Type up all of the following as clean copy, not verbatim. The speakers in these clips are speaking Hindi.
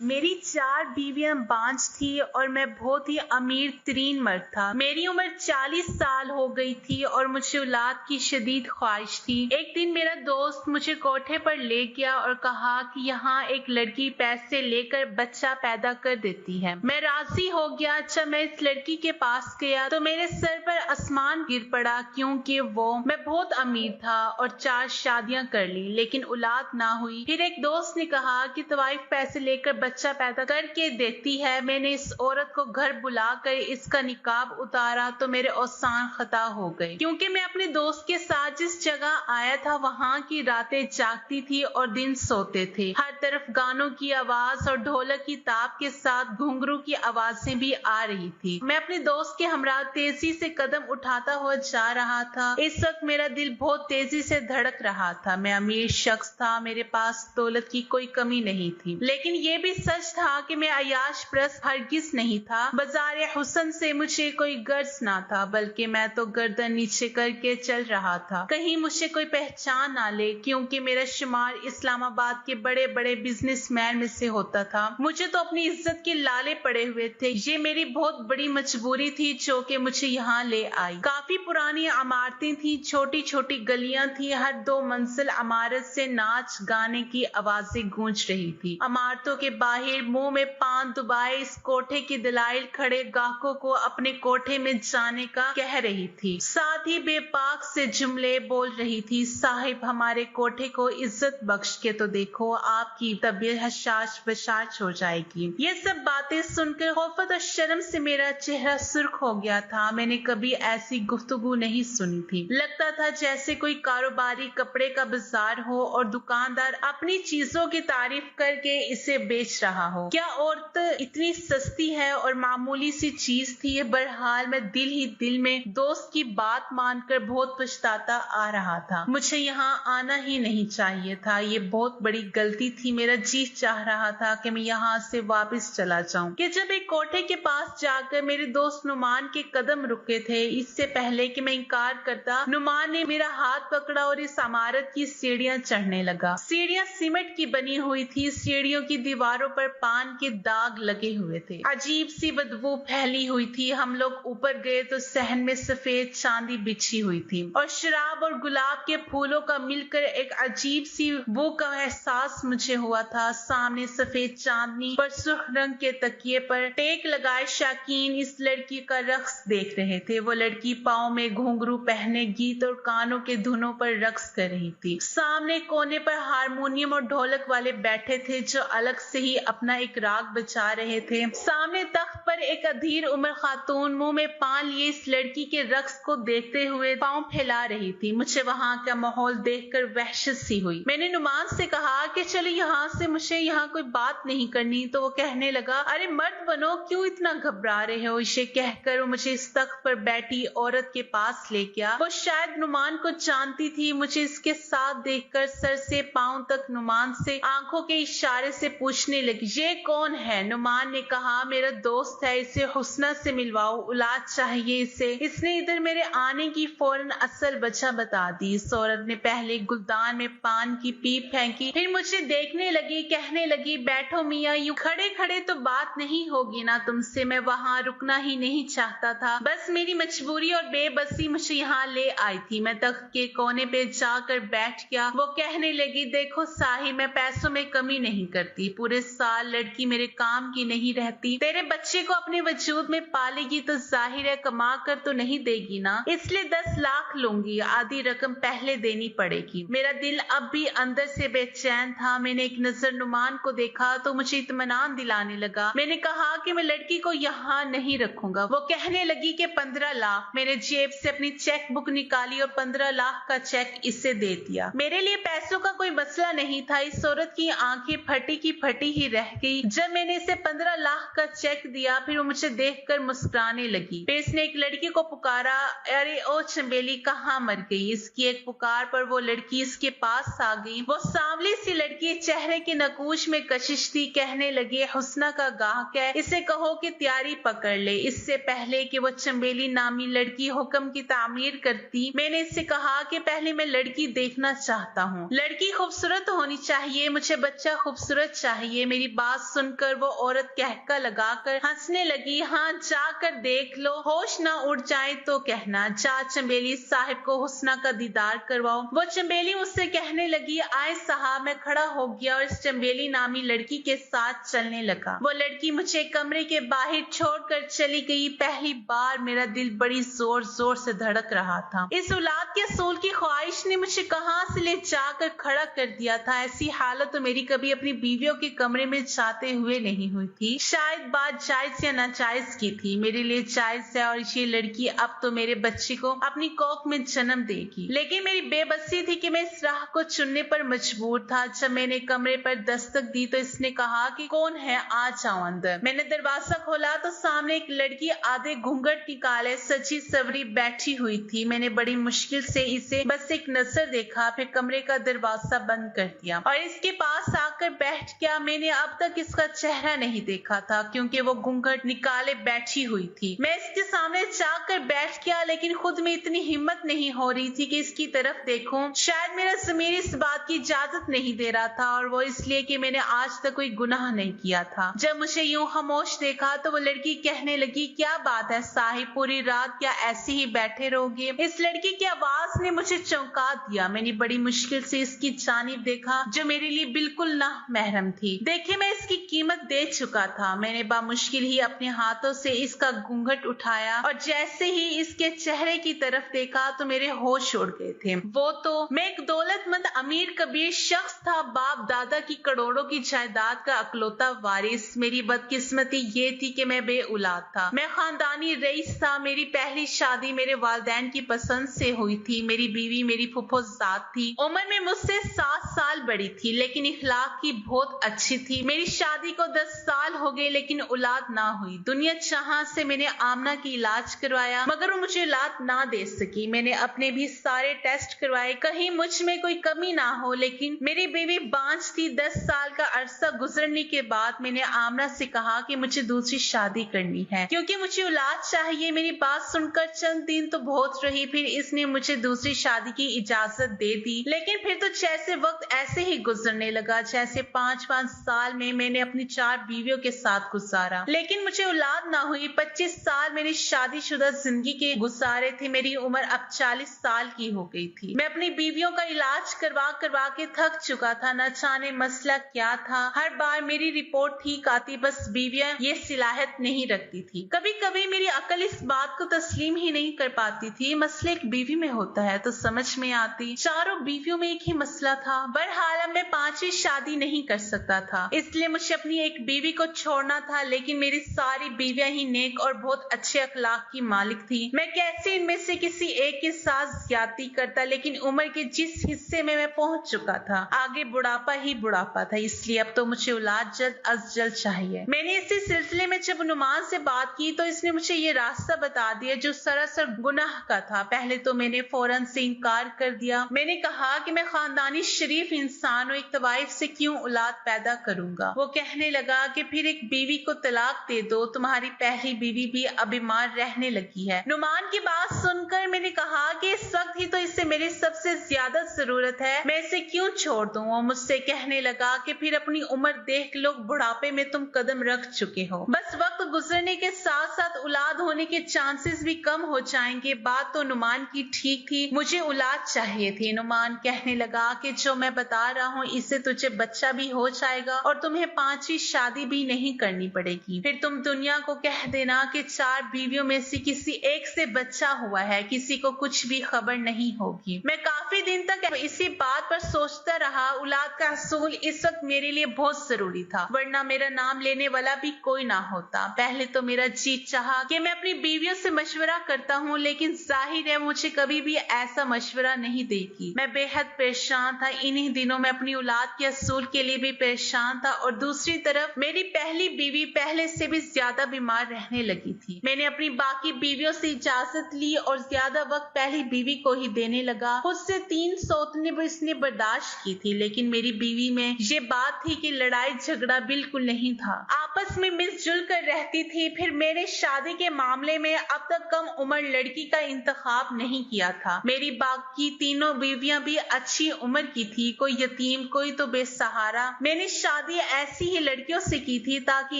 मेरी 4 बीवियां बांझ थी और मैं बहुत ही अमीर तरीन मर्द था। मेरी उम्र 40 साल हो गई थी और मुझे औलाद की शदीद ख्वाहिश थी। एक दिन मेरा दोस्त मुझे कोठे पर ले गया और कहा कि यहाँ एक लड़की पैसे लेकर बच्चा पैदा कर देती है। मैं राजी हो गया। जब मैं इस लड़की के पास गया तो मेरे सर पर आसमान गिर पड़ा, क्योंकि मैं बहुत अमीर था और 4 शादियां कर ली, लेकिन औलाद ना हुई। फिर एक दोस्त ने कहा कि तवाइफ पैसे लेकर बच्चा पैदा करके देती है। मैंने इस औरत को घर बुलाकर इसका निकाब उतारा तो मेरे औसान खता हो गए, क्योंकि मैं अपने दोस्त के साथ जिस जगह आया था वहाँ की रातें जागती थी और दिन सोते थे। हर तरफ गानों की आवाज और ढोलक की ताप के साथ घुंघरू की आवाजें भी आ रही थी। मैं अपने दोस्त के हमरा तेजी से कदम उठाता हुआ जा रहा था। इस वक्त मेरा दिल बहुत तेजी से धड़क रहा था। मैं अमीर शख्स था, मेरे पास दौलत की कोई कमी नहीं थी, लेकिन ये भी सच था कि मैं अयाश प्रस्त हरगिज नहीं था। बाजारे हुस्न से मुझे कोई गर्ज ना था, बल्कि मैं तो गर्दन नीचे करके चल रहा था, कहीं मुझे कोई पहचान ना ले, क्योंकि मेरा शुमार इस्लामाबाद के बड़े बड़े बिजनेसमैन में से होता था। मुझे तो अपनी इज्जत के लाले पड़े हुए थे। ये मेरी बहुत बड़ी मजबूरी थी जो कि मुझे यहाँ ले आई। काफी पुरानी इमारतें थी, छोटी छोटी गलियां थी। हर 2 मंजिल इमारत से नाच गाने की आवाजें गूंज रही थी। इमारतों के बाहर मुंह में पान दुबाए इस कोठे की दलाइल खड़े ग्राहकों को अपने कोठे में जाने का कह रही थी। साथ ही बेपाक से जुमले बोल रही थी, साहिब हमारे कोठे को इज्जत बख्श के तो देखो, आपकी तबीयत हशाश बशाश हो जाएगी। ये सब बातें सुनकर खौफत और शर्म से मेरा चेहरा सुर्ख हो गया था। मैंने कभी ऐसी गुफ्तगू नहीं सुनी थी। लगता था जैसे कोई कारोबारी कपड़े का बाजार हो और दुकानदार अपनी चीजों की तारीफ करके इसे बेच रहा हो। क्या औरत इतनी सस्ती है और मामूली सी चीज थी। बहरहाल मैं दिल ही दिल में दोस्त की बात मानकर बहुत पछताता आ रहा था। मुझे यहाँ आना ही नहीं चाहिए था। ये बहुत बड़ी गलती थी। मेरा जी चाह रहा था कि मैं यहाँ से वापस चला जाऊं। कि जब एक कोठे के पास जाकर मेरे दोस्त नुमान के कदम रुके थे। इससे पहले कि मैं इनकार करता, नुमान ने मेरा हाथ पकड़ा और इस इमारत की सीढ़ियां चढ़ने लगा। सीढ़ियां सीमेंट की बनी हुई थी। सीढ़ियों की दीवारों पर पान के दाग लगे हुए थे। अजीब सी बदबू फैली हुई थी। हम लोग ऊपर गए तो सहन में सफेद चांदी बिछी हुई थी और शराब और गुलाब के फूलों का मिलकर एक अजीब सी बू का एहसास मुझे हुआ था। सामने सफेद चांदनी पर सुर्ख रंग के तकिए पर टेक लगाए शाकीन इस लड़की का रक्स देख रहे थे। वो लड़की पाँव में घुंघरू पहने गीत और कानों के धुनों पर रक्स कर रही थी। सामने कोने पर हारमोनियम और ढोलक वाले बैठे थे जो अलग से ही अपना एक राग बजा रहे थे। सामने तख्त पर एक अधीर उम्र खातून मुंह में पान लिए इस लड़की के रक्स को देखते हुए पांव फैला रही थी। मुझे वहां का माहौल देखकर वहशत सी हुई। मैंने नुमान से कहा कि चलो यहाँ से, मुझे यहाँ कोई बात नहीं करनी। तो वो कहने लगा, अरे मर्द बनो, क्यों इतना घबरा रहे हो। इसे कहकर वो मुझे इस तख्त पर बैठी औरत के पास ले गया। वो शायद नुमान को जानती थी। मुझे इसके साथ देखकर सर से पांव तक नुमान से आंखों के इशारे से पूछने लगी, ये कौन है। नुमान ने कहा, मेरा दोस्त है, इसे हुस्ना से मिलवाओ, औलाद चाहिए इसे। इसने इधर मेरे आने की फौरन असल वजह बता दी। इस औरत ने पहले गुलदान में पान की पीप फेंकी, फिर मुझे देखने लगी, कहने लगी, बैठो मियाँ, यूं खड़े खड़े तो बात नहीं होगी ना तुमसे। मैं वहाँ रुकना ही नहीं चाहता था, बस मेरी मजबूरी और बेबसी मुझे यहाँ ले आई थी। मैं तख्त के कोने पे जाकर बैठ गया। वो कहने लगी, देखो साहिब, मैं पैसों में कमी नहीं करती। पूरे साल लड़की मेरे काम की नहीं रहती। तेरे बच्चे को अपने वजूद में पालेगी तो जाहिर है कमा कर तो नहीं देगी ना, इसलिए 10 लाख लूंगी। आधी रकम पहले देनी पड़ेगी। मेरा दिल अब भी अंदर से बेचैन था। मैंने एक नजर नुमान को देखा तो मुझे इत्मीनान दिलाने लगा। मैंने कहा कि मैं लड़की को यहाँ नहीं रखूंगा। वो कहने लगी कि 15 लाख। मैंने जेब से अपनी चेक बुक निकाली और 15 लाख का चेक इसे दे दिया। मेरे लिए पैसों का कोई मसला नहीं था। इस औरत की आंखें फटी की फटी ही रह गई जब मैंने इसे 15 लाख का चेक दिया। फिर वो मुझे देखकर मुस्कुराने लगी। फिर इसने एक लड़की को पुकारा, अरे ओ चंबेली, कहाँ मर गई। इसकी एक पुकार पर वो लड़की इसके पास आ गई। वो सांवली सी लड़की चेहरे के नकूश में कशिश थी। कहने लगे, हुस्ना का गाहक है, इसे कहो कि तैयारी पकड़ ले। इससे पहले कि वो चंबेली नामी लड़की हुक्म की तामीर करती, मैंने इससे कहा कि पहले मैं लड़की देखना चाहता हूँ। लड़की खूबसूरत होनी चाहिए, मुझे बच्चा खूबसूरत चाहिए। मेरी बात सुनकर वो औरत कहका लगाकर हंसने लगी। हाँ, जाकर देख लो, होश ना उड़ जाए तो कहना। जा चंबेली साहब को हुस्ना का दीदार करवाओ। वो चंबेली मुझसे कहने लगी, आए साहब। मैं खड़ा हो गया और इस चंबेली नामी लड़की के साथ चलने लगा। वो लड़की मुझे कमरे के बाहर छोड़कर चली गई। पहली बार मेरा दिल बड़ी जोर जोर से धड़क रहा था। इस औलाद के असूल की ख्वाहिश ने मुझे कहां से ले जाकर खड़ा कर दिया था। ऐसी हालत तो मेरी कभी अपनी बीवियों के कमरे में जाते हुए नहीं हुई थी। शायद बात जायज या नाजायज की थी। मेरे लिए जायज है और ये लड़की अब तो मेरे बच्चे को अपनी कोख में जन्म देगी। लेकिन मेरी बेबसी थी कि मैं इस राह को चुनने पर मजबूर था। जब मैंने कमरे पर दस्तक दी तो इसने कहा कि कौन है, आ जाओ अंदर। मैंने दरवाजा खोला तो सामने एक लड़की आधे घूंघट निकाले सजी सवरी बैठी हुई थी। मैंने बड़ी मुश्किल से इसे बस एक नजर देखा, फिर कमरे का दरवाजा बंद कर दिया और इसके पास आकर बैठ गया। मैंने अब तक इसका चेहरा नहीं देखा था क्योंकि वो घूंघट निकाले बैठी हुई थी। मैं इसके सामने जाकर बैठ गया, लेकिन खुद में इतनी हिम्मत नहीं हो रही थी कि इसकी तरफ देखूं। शायद मेरा ज़मीर इस बात की इजाजत नहीं दे रहा था, और वो इसलिए कि मैंने आज तक कोई गुनाह नहीं किया था। जब मुझे यूं खामोश देखा तो वो लड़की कहने लगी, क्या बात है साहिब, पूरी रात क्या ऐसे ही बैठे रहोगे? इस लड़की की आवाज ने मुझे चौंका दिया। मैंने बड़ी मुश्किल से इसकी जानिब देखा जो मेरे लिए बिल्कुल ना महरम थी। देखिए, मैं इसकी कीमत दे चुका था। मैंने बामुश्किल ही अपने हाथों से इसका घूंघट उठाया और जैसे ही इसके चेहरे की तरफ देखा तो मेरे होश उड़ गए थे। वो तो मैं एक दौलतमंद अमीर कबीर शख्स था, बाप दादा की करोड़ों की जायदाद का अकलौता वारिस। मेरी बदकिस्मती ये थी कि मैं बे औलाद था। मैं खानदानी रईस था। मेरी पहली शादी मेरे वालिदैन की पसंद से हुई थी। मेरी बीवी मेरी फुफोजात थी। उम्र में मुझसे 7 साल बड़ी थी, लेकिन इखलाक की बहुत अच्छी थी। मेरी शादी को 10 साल हो गए, लेकिन औलाद ना हुई। दुनिया जहां से मैंने आमना की इलाज करवाया, मगर वो मुझे औलाद ना दे सकी। मैंने अपने भी सारे टेस्ट करवाए, कहीं मुझ में कोई कमी ना हो, लेकिन मेरी बीवी बांझ थी। 10 साल का अरसा गुजरने के बाद मैंने आमना से कहा कि मुझे दूसरी शादी करनी है क्योंकि मुझे औलाद चाहिए। मेरी बात सुनकर चंद दिन तो बहुत रही, फिर इसने मुझे दूसरी शादी की इजाजत दे दी। लेकिन फिर तो जैसे वक्त ऐसे ही गुजरने लगा जैसे 5-5 साल में मैंने अपनी 4 बीवियों के साथ गुजारा, लेकिन मुझे औलाद ना हुई। 25 साल मेरी शादीशुदा जिंदगी के गुजारे थे। मेरी उम्र अब 40 साल की हो गई थी। मैं अपनी बीवियों का इलाज करवा करवा के थक चुका था। न जाने मसला क्या था। हर बार मेरी रिपोर्ट ठीक आती, बस बीवियां ये सलाहियत नहीं रखती थी। कभी कभी मेरी अकल इस बात को तस्लीम ही नहीं कर पाती थी। मसला एक बीवी में होता है तो समझ में आती, चारों बीवियों में एक ही मसला था। बहरहाल मैं 5वीं शादी नहीं कर सकता था, इसलिए मुझे अपनी एक बीवी को छोड़ना था। लेकिन मेरी सारी बीवियां ही नेक और बहुत अच्छे अखलाक की मालिक थी। मैं कैसे इनमें से किसी एक के साथ ज्यादती करता, लेकिन उम्र के जिस हिस्से में मैं पहुंच चुका था, आगे बुढ़ापा ही बुढ़ापा था। इसलिए अब तो मुझे औलाद जल्द अज जल्द चाहिए। मैंने इसी सिलसिले में जब नुमान से बात की तो इसने मुझे ये रास्ता बता दिया जो सरासर गुनाह का था। पहले तो मैंने फौरन से इनकार कर दिया। मैंने कहा कि मैं खानदानी शरीफ इंसान हूँ, एक तवाइफ से क्यों औलाद पैदा करूंगा। वो कहने लगा कि फिर एक बीवी को तलाक दे दो, तुम्हारी पहली बीवी भी अब बीमार रहने लगी है। नुमान की बात सुनकर मैंने कहा कि इस वक्त ही तो इससे मेरी सबसे ज्यादा जरूरत है, मैं इसे क्यों छोड़ दूं। वो मुझसे कहने लगा कि फिर अपनी उम्र देख लो, बुढ़ापे में तुम कदम रख चुके हो, बस वक्त गुजरने के साथ साथ औलाद होने के चांसेस भी कम हो जाएंगे। बात तो नुमान की ठीक थी, मुझे औलाद चाहिए थी। नुमान कहने लगा कि जो मैं बता रहा हूँ इससे तुझे बच्चा भी हो जाएगा और तुम्हें 5वीं शादी भी नहीं करनी पड़ेगी। फिर तुम दुनिया को कह देना कि 4 बीवियों में से किसी एक से बच्चा हुआ है, किसी को कुछ भी खबर नहीं होगी। मैं काफी दिन तक इसी बात पर सोचता रहा। औलाद का असूल इस वक्त मेरे लिए बहुत जरूरी था, वरना मेरा नाम लेने वाला भी कोई ना होता। पहले तो मेरा जी चाहा कि मैं अपनी बीवियों से मशवरा करता हूँ, लेकिन जाहिर है मुझे कभी भी ऐसा मशवरा नहीं देगी। मैं बेहद परेशान था। इन्हीं दिनों में अपनी औलाद के असूल के लिए भी परेशान था, और दूसरी तरफ मेरी पहली बीवी पहले से भी ज्यादा बीमार रहने लगी थी। मैंने अपनी बाकी बीवियों से इजाजत ली और ज्यादा वक्त पहली बीवी को ही देने लगा। खुद से 3 सौतने इसने बर्दाश्त की थी, लेकिन मेरी बीवी में ये बात थी कि लड़ाई झगड़ा बिल्कुल नहीं था। आपस आपस में मिलजुल कर रहती थी। फिर मैंने शादी के मामले में अब तक कम उम्र लड़की का इंतखाब नहीं किया था। मेरी बाकी तीनों बीवियां भी अच्छी उम्र की थी, कोई यतीम, कोई तो बेसहारा। मैंने शादी ऐसी ही लड़कियों से की थी ताकि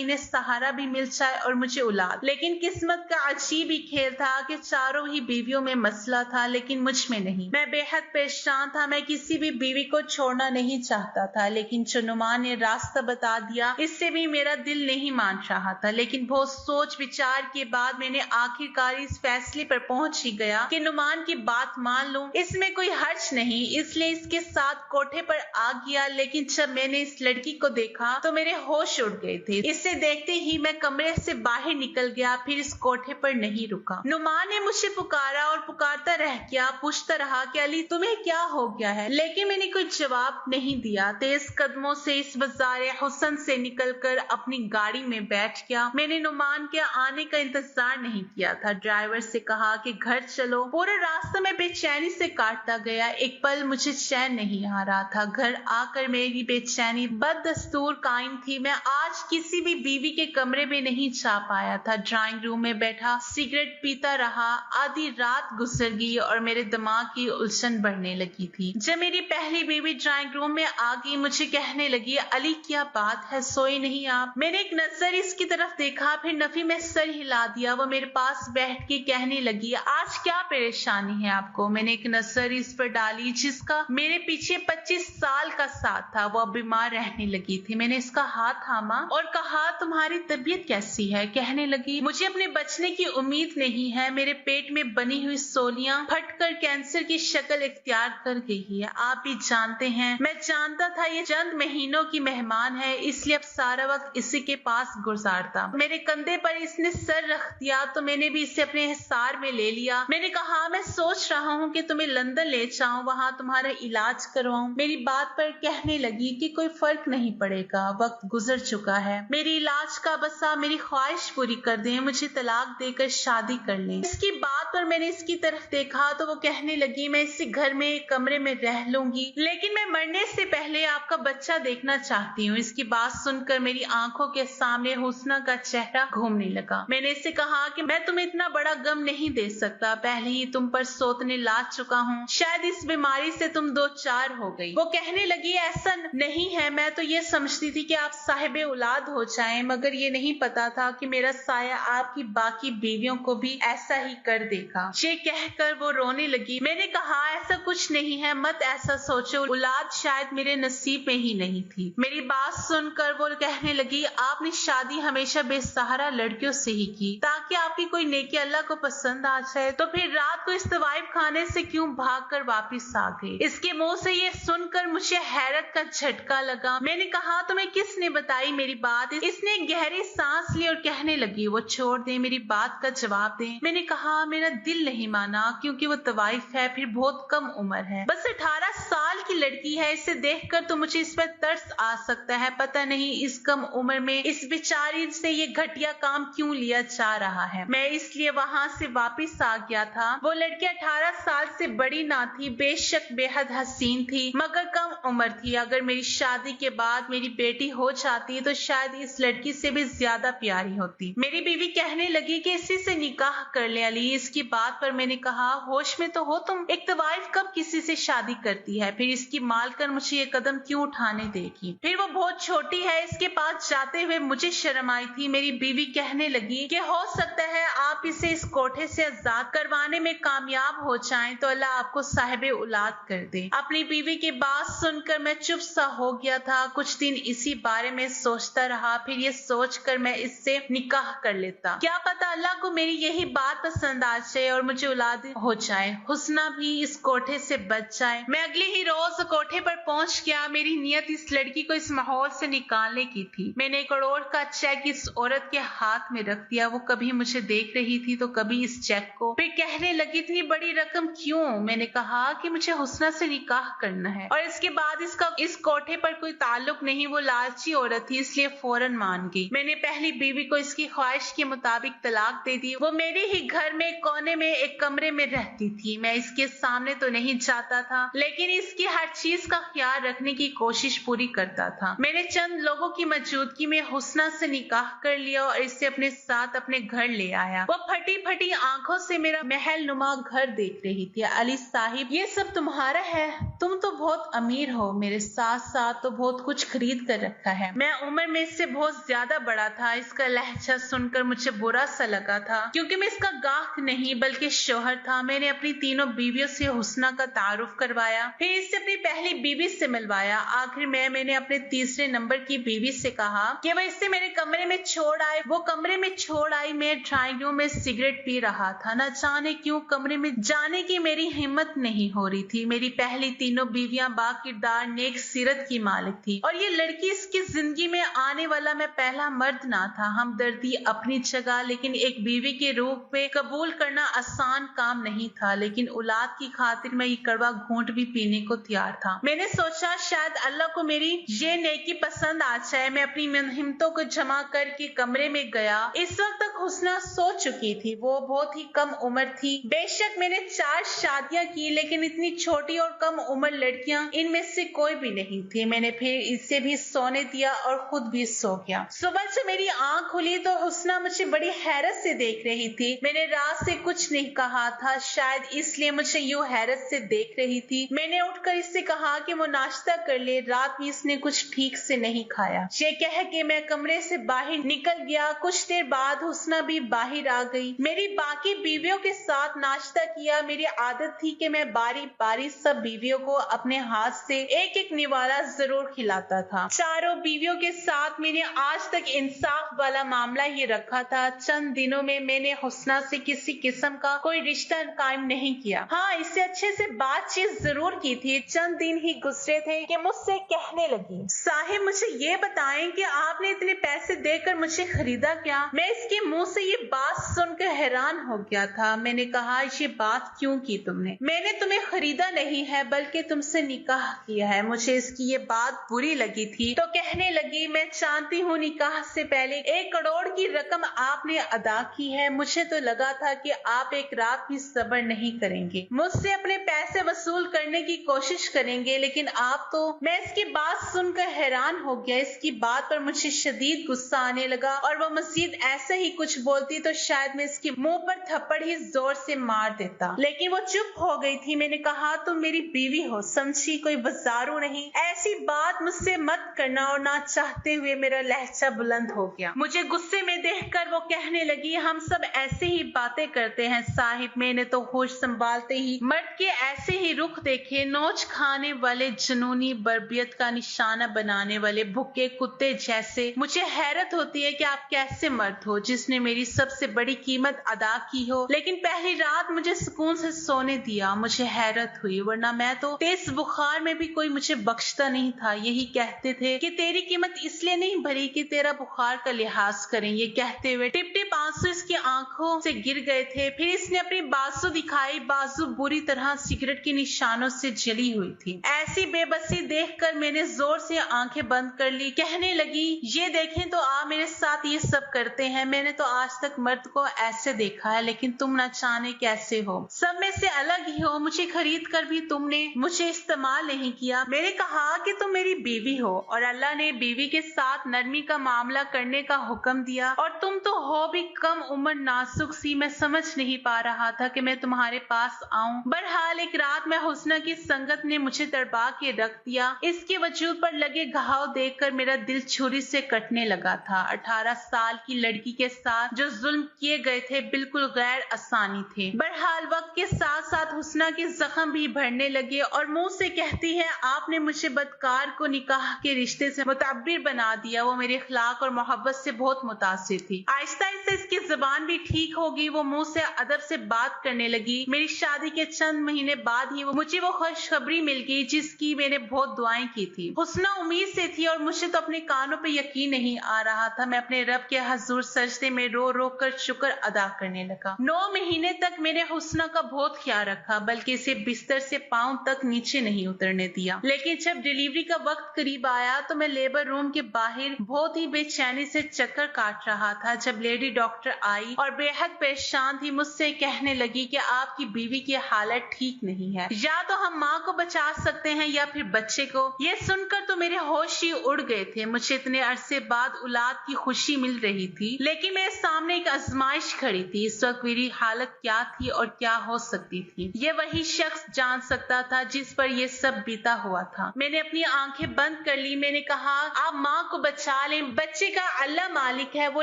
इन्हें सहारा भी मिल जाए और मुझे औलाद। लेकिन किस्मत का अजीब ही खेल था कि चारों ही बीवियों में मसला था, लेकिन मुझ में नहीं। मैं बेहद परेशान था। मैं किसी भी बीवी को छोड़ना नहीं चाहता था, लेकिन जो नुमान ने रास्ता बता दिया, इससे भी मेरा दिल नहीं मान रहा था। लेकिन बहुत सोच विचार के बाद मैंने आखिरकार इस फैसले पर पहुंच ही गया कि नुमान की बात मान लूं, इसमें कोई हर्ज नहीं। इसलिए इसके साथ कोठे पर आ गया। लेकिन जब मैंने इस लड़की को देखा तो मेरे होश उड़ गए थे। इसे देखते ही मैं कमरे से बाहर निकल गया, फिर इस कोठे पर नहीं रुका। नुमान ने मुझे पुकारा और पुकारता रह गया, पूछता रहा कि अली तुम्हें क्या हो गया है, लेकिन मैंने कोई जवाब नहीं दिया। तेज कदमों से इस बाज़ारे हुस्न से निकलकर अपनी गाड़ी में बैठ गया। मैंने नुमान के आने का इंतजार नहीं किया था। ड्राइवर से कहा कि घर चलो। पूरा रास्ता मैं बेचैनी से काटता गया। एक पल मुझे चैन नहीं आ रहा था। घर आकर मेरी बेचैनी बददस्तूर कायम थी। मैं आज किसी भी बीवी के कमरे में नहीं जा पाया था। ड्राइंग रूम में बैठा सिगरेट पीता रहा। आधी रात गुजर गई और मेरे दिमाग की उलझन बढ़ने लगी थी। जब मेरी पहली बीवी ड्राइंग रूम में आ गई, मुझे कहने लगी, अली क्या बात है, सोए नहीं आप? मैंने एक नजर इसकी तरफ देखा, फिर नफी में सर हिला दिया। वो मेरे पास बैठ के कहने लगी, आज क्या परेशानी है आपको? मैंने एक नजर इस पर डाली जिसका मेरे पीछे 25 साल का साथ था। वो बीमार रहने लगी थी। मैंने इसका हाथ थामा और कहा, तुम्हारी तबीयत कैसी है? कहने लगी, मुझे अपने बचने की उम्मीद नहीं है। मेरे पेट में बनी हुई सोलियां फटकर कैंसर की शक्ल इख्तियार कर गई है। आप भी जानते हैं, मैं जानता था ये चंद महीनों की मेहमान है, इसलिए अब सारा वक्त इसी के पास गुजारता। मेरे कंधे पर इसने सर रख दिया तो मैंने भी इसे अपने हिसार में ले लिया। मैंने कहा, मैं सोच रहा हूँ कि तुम्हें लंदन ले जाऊं, वहां तुम्हारा इलाज करवाऊं। मेरी बात पर कहने लगी कि कोई फर्क नहीं पड़ेगा, वक्त गुजर चुका है। मेरी इलाज का बसा मेरी ख्वाहिश पूरी कर दें, मुझे तलाक देकर शादी कर लें। इसकी बात पर मैंने इसकी तरफ देखा तो वो कहने लगी, मैं इसी घर में एक कमरे में रह लूंगी, लेकिन मैं मरने से पहले आपका बच्चा देखना चाहती हूँ। इसकी बात सुनकर मेरी आंखों के सामने हुस्ना का चेहरा घूमने लगा। मैंने इससे कहा कि मैं तुम्हें इतना बड़ा गम नहीं दे सकता, पहले ही तुम पर सोतने लाद चुका हूँ, शायद इस बीमारी से तुम 2-4 हो गई। वो कहने लगी, ऐसा नहीं है, मैं तो ये समझती थी कि आप साहिबे औलाद हो जाएं, मगर ये नहीं पता था कि मेरा साया आपकी बाकी बीवियों को भी ऐसा ही कर देगा। ये कहकर वो रोने लगी। मैंने कहा, ऐसा कुछ नहीं है, मत ऐसा सोचो, औलाद शायद मेरे नसीब में ही नहीं थी। मेरी बात सुनकर वो कहने लगी, आपने शादी हमेशा बेसहारा लड़कियों से ही की ताकि आपकी कोई नेकी अल्लाह को पसंद आ जाए, तो फिर रात को इस तवाइफ खाने से क्यों भागकर वापिस आ गए? इसके मुंह से ये सुनकर मुझे हैरत का झटका लगा। मैंने कहा, तुम्हें किसने बताई मेरी बात? इसने गहरी सांस ली और कहने लगी, वो छोड़ दे, मेरी बात का जवाब दे। मैंने कहा, मेरा दिल नहीं माना, क्योंकि वो तवाइफ है, फिर बहुत कम उम्र है, बस 18 साल की लड़की है। इसे देखकर तो मुझे इस पर तरस आ सकता है। पता नहीं इस कम उम्र में इस बेचारी से ये घटिया काम क्यों लिया जा रहा है। मैं इसलिए वहां से वापिस आ गया था। वो लड़की 18 साल से बड़ी ना थी, बेशक बेहद हसीन थी, मगर कम उम्र थी। अगर मेरी शादी के बाद मेरी बेटी हो जाती तो शायद इस लड़की से भी ज्यादा प्यारी होती। मेरी बीवी कहने लगी कि इसी से निकाह कर ले अली। इसकी बात पर मैंने कहा, होश में तो हो तुम? एक तवाइफ कब किसी से शादी करती है? फिर इसकी मालकन मुझे ये कदम क्यों उठाने देगी? फिर वो बहुत छोटी है, इसके पास जाते हुए मुझे शर्म आई थी। मेरी बीवी कहने लगी कि हो सकता है आप इसे इस कोठे से आजाद करवाने में कामयाब हो जाएं तो अल्लाह आपको साहिबे औलाद कर दे। अपनी बीवी की बात सुनकर मैं चुप सा हो गया था। कुछ दिन इसी बारे में सोचता रहा, फिर ये सोचकर मैं इससे निकाह कर लेता। क्या पता अल्लाह को मेरी यही बात पसंद आ जाए और मुझे औलाद हो जाए, हुस्ना भी इस कोठे से बच जाए। मैं अगले ही रोज कोठे पर पहुंच गया। मेरी नियत इस लड़की को इस माहौल से निकालने की थी। मैंने 1 करोड़ का चेक इस औरत के हाथ में रख दिया। वो कभी मुझे देख रही थी तो कभी इस चेक को। फिर कहने लगी, इतनी बड़ी रकम क्यों? मैंने कहा कि मुझे हुस्ना से निकाह करना है और इसके बाद इसका इस कोठे पर कोई ताल्लुक नहीं। वो लालची औरत थी, इसलिए फौरन मान गई। मैंने पहली बीवी को इसकी ख्वाहिश के मुताबिक तलाक दे दी। वो मेरे ही घर में कोने में एक कमरे में रहती थी। मैं इसके सामने तो नहीं जाता था, लेकिन इसकी हर चीज का ख्याल रखने की कोशिश पूरी करता था। मैंने चंद लोगों की मौजूदगी में हुस्ना से निकाह कर लिया और इसे अपने साथ अपने घर ले आया। वो फटी फटी आंखों से मेरा महल नुमा घर देख रही थी। अली साहिब, ये सब तुम्हारा है? तुम तो बहुत अमीर हो, मेरे साथ साथ तो बहुत कुछ खरीद कर रखा है। मैं उम्र में इससे बहुत ज्यादा बड़ा था। इसका लहजा सुनकर मुझे बुरा सा लगा था, क्योंकि मैं इसका गाहक नहीं बल्कि शोहर था। मैंने अपनी तीनों बीवियों से हुस्ना का तारुफ करवाया, फिर इससे अपनी पहली बीवी से मिलवाया। आखिर मैंने अपने तीसरे नंबर की बीवी से कहा कि वह इससे मेरे कमरे में छोड़ आए। वो कमरे में छोड़ आई। मैं ड्राइंग रूम में सिगरेट पी रहा था। न जाने क्यों कमरे में जाने की मेरी हिम्मत नहीं हो रही थी। मेरी पहली तीनों बीवियां बाकिरदार नेक सीरत की मालिक थी और ये लड़की इसकी जिंदगी में आने वाला मैं पहला मर्द ना था। हमदर्दी अपनी जगह, लेकिन एक बीवी के रूप में कबूल करना आसान काम नहीं था। लेकिन औलाद की खातिर मैं ये कड़वा घूंट भी पीने को तैयार था। मैंने सोचा शायद अल्लाह को मेरी ये नेकी पसंद आ जाए। मैं अपनी हिम्मतों को जमा करके कमरे में गया। इस वक्त तक हुस्ना सो चुकी थी। वो बहुत ही कम उम्र थी। बेशक मैंने 4 शादियां की, लेकिन इतनी छोटी और कम उम्र लड़कियां इनमें से कोई भी नहीं थी। मैंने फिर इसे भी सोने दिया और खुद भी सो गया। सुबह जब मेरी आंख खुली तो हुस्ना मुझे बड़ी हैरत से देख रही थी। मैंने रात से कुछ नहीं कहा था, शायद इसलिए मुझे यूं हैरत से देख रही थी। मैंने उठकर इससे कहा कि वो नाश्ता कर ले, रात में इसने कुछ ठीक से नहीं खाया। ये कह के मैं कमरे से बाहर निकल गया। कुछ देर बाद हुस्ना भी बाहर आ गई। मेरी बाकी बीवियों के साथ नाश्ता किया। मेरी आदत थी कि मैं बारी बारी सब बीवियों को अपने हाथ से एक एक निवाला जरूर खिलाता था। चारों बीवियों के साथ मैंने आज तक इंसाफ वाला मामला ही रखा था। चंद दिनों में मैंने हुस्ना से किसी किस्म का कोई रिश्ता कायम नहीं किया। हाँ, इससे अच्छे से बातचीत जरूर की थी। चंद दिन ही गुजरे थे कि मुझसे कहने लगी, साहिब मुझे ये बताएं कि आपने इतने पैसे देकर मुझे खरीदा क्या? मैं इसके मुंह से ये बात सुनकर हैरान हो गया था। मैंने कहा, ये बात क्यों की तुमने? मैंने तुम्हें खरीदा नहीं है बल्कि तुमसे निकाह किया है। मुझे इसकी ये बात बुरी लगी थी तो कहने लगी, मैं जानती हूँ निकाह से पहले 1 करोड़ की रकम आपने अदा की है। मुझे तो लगा था कि आप एक रात भी सब्र नहीं करेंगे, मुझसे अपने पैसे वसूल करने की कोशिश करेंगे, लेकिन आप तो। मैं इसकी बात सुनकर हैरान हो गया। इसकी बात पर मुझे शदीद गुस्सा आने लगा और वो मजीद ऐसे ही कुछ बोलती तो शायद मैं इसके मुंह पर थप्पड़ ही जोर से मार देता, लेकिन वो चुप हो गई थी। मैंने कहा, तुम मेरी बीवी हो, समझी, कोई बाजारू नहीं। ऐसी बात मुझसे मत करना। और ना चाहते हुए मेरा लहजा बुलंद हो गया। मुझे गुस्से में देखकर वो कहने लगी, हम सब ऐसे ही बातें करते हैं साहिब। मैंने तो होश संभालते ही मर्द के ऐसे ही रुख देखे, नोच खाने वाले, जुनूनी बर्बियत का निशाना बनाने वाले भूखे कुत्ते जैसे। मुझे हैरत होती है कि आप कैसे मर्द हो जिसने मेरी सबसे बड़ी कीमत अदा की हो, लेकिन पहली रात मुझे सुकून से सोने दिया। मुझे हैरत हुई, वरना मैं तो तेज बुखार में भी कोई मुझे बख्शता नहीं था। यही कहते थे कि तेरी कीमत इसलिए नहीं भरी कि तेरा बुखार का लिहाज करें। ये कहते हुए टिप टिप आंसू इसकी आंखों से गिर गए थे। फिर इसने अपनी बाजू दिखाई। बाजू बुरी तरह सिगरेट के निशानों से जली हुई थी। ऐसी बेबसी देखकर मैंने जोर से आंखें बंद कर ली। कहने लगी, ये देखें तो आप मेरे साथ ये सब करते हैं। मैंने तो आज तक मर्द को ऐसे देखा है, लेकिन तुम न जाने कैसे हो, सब में से अलग ही हो। मुझे खरीद कर भी तुमने मुझे इस्तेमाल नहीं किया। मैंने कहा कि तुम मेरी बीवी हो और अल्लाह ने बीवी के साथ नरमी का मामला करने का हुक्म दिया, और तुम तो हो भी कम उम्र, नाजुक सी। मैं समझ नहीं पा रहा था कि मैं तुम्हारे पास आऊं। बहरहाल एक रात में हुस्ना की संगत ने मुझे तड़पा के रख दिया। इसके वजूद पर लगे घाव देखकर मेरा दिल छुरी से कटने लगा था। 18 साल की लड़की के साथ जो जुल्म किए गए थे बिल्कुल गैर आसानी थे। बहरहाल वक्त के साथ साथ हुस्ना के जख्म भी भरने लगे और मुंह से कहती है, आपने मुझे बदकार को निकाह के रिश्ते से मुतब्बिर बना दिया। वो मेरे अखलाक और मोहब्बत से बहुत मुतासिर थी। आहिस्ता आहिस्ता इसकी जुबान भी ठीक होगी। वो मुंह से अदब से बात करने लगी। मेरी शादी के चंद महीने बाद ही मुझे वो खुशखबरी मिल गई जिसकी मैंने बहुत दुआएं की थी। हुस्ना उम्मीद से थी और मुझे तो अपने कानों पे यकीन नहीं आ रहा था। मैं अपने रब के हजूर सजदे में रो रो कर शुक्र अदा करने लगा। 9 महीने तक मैंने हुस्ना का बहुत ख्याल रखा, बल्कि इसे बिस्तर से पांव तक नीचे नहीं उतरने दिया। लेकिन जब डिलीवरी का वक्त करीब आया तो मैं लेबर रूम के बाहर बहुत ही बेचैनी से चक्कर काट रहा था। जब लेडी डॉक्टर आई और बेहद परेशान थी। मुझसे कहने लगी कि आपकी बीवी की हालत ठीक नहीं है, या तो हम माँ को बचा सकते हैं या फिर बच्चे को। ये सुनकर तो मेरे होश ही उड़ गए थे। मुझे इतने अरसे बाद औलाद की खुशी मिल रही थी, लेकिन मेरे सामने एक आजमाइश खड़ी थी। इस वक्त मेरी हालत क्या थी और क्या हो सकती थी, ये वही शख्स जान सकता था जिस पर यह सब बीता हुआ था। मैंने अपनी आंखें बंद कर ली। मैंने कहा, आप माँ को बचा लें, बच्चे का अल्लाह मालिक है। वो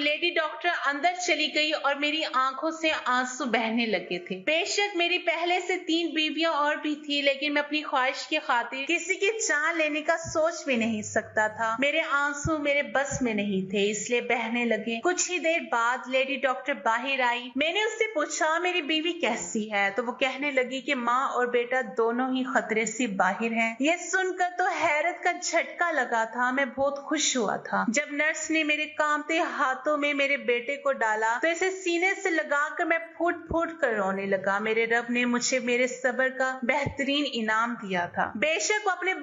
लेडी डॉक्टर अंदर चली गई और मेरी आंखों से आंसू बहने लगे थे। बेशक मेरी पहले से 3 बीवियां और भी थी, लेकिन मैं अपनी ख्वाहिश की खातिर किसी की जान लेने का सोच भी नहीं सकता था। मेरे आंसू मेरे बस में नहीं थे, इसलिए बहने लगे। कुछ ही देर बाद लेडी डॉक्टर बाहर आई। मैंने उससे पूछा, मेरी बीवी कैसी है? तो वो कहने लगी कि माँ और बेटा दोनों ही खतरे से बाहर हैं। यह सुनकर तो हैरत का झटका लगा था। मैं बहुत खुश हुआ था। जब नर्स ने मेरे कांपते हाथों में मेरे बेटे को डाला तो इसे सीने से लगाकर मैं फूट फूट कर रोने लगा। मेरे रब ने मुझे मेरे सब्र का बेहतरीन इनाम दिया था। बेशक वो अपने